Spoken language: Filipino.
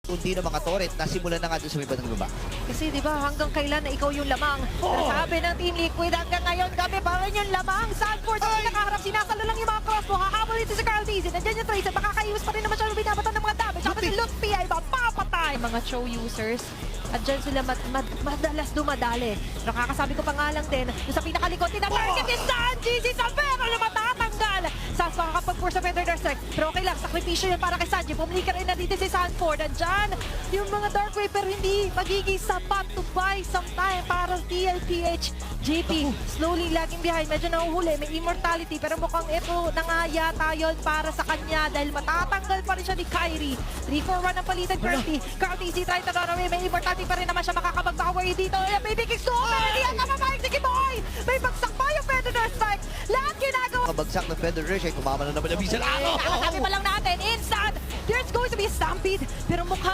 Kundi ng mga turret, nasimulan na nga doon sa may bandang baba. Kasi di ba hanggang kailan na ikaw yung lamang? Sabi ng Team Liquid hanggang ngayon gabi pa rin yung lamang. Sanford ang nakaharap, sinasalo lang yung mga crossbow. Hahabol ito si Carl Dizzy. Nandiyan yung Tracer, makakaiwas pa rin naman siya ng binabatan ng mga damage. Saka si Lutfi ay mapapatay. Mga show users, at dyan sila madalas dumadali. Pero kakasabi ko pa nga lang din, yung sa pinakalikod, tinatarget ni Sanji, si Savero na matatanggal. Sas makakapag-force sa Feather Dark. Pero okay lang, sakripisyo yun para kay Sanji. Pumili ka rin na dito si Sanford. At dyan, yung mga Dark Wave, pero hindi magiging sapat to buy some time para TLPH. JP, slowly lagging behind. Medyo nahuhuli, may immortality. Pero mukhang ito nangayata yun para sa kanya dahil matatanggal pa rin siya ni Kyrie. 3-4-1 ang palitan currently. Carl Dizzy trying to run away. May immortality pa rin naman siya makakapag-power dito. Baby kicks to over. Hindi ang namamahin si Kiboy. May bagsak pa yung Predator Strike. Lahat ginagawa. Kabagsak ng Feather Rush, kumama na naman yung Visa. Kakasabi pa lang natin, instant. There's going to be a stampede. Pero mukhang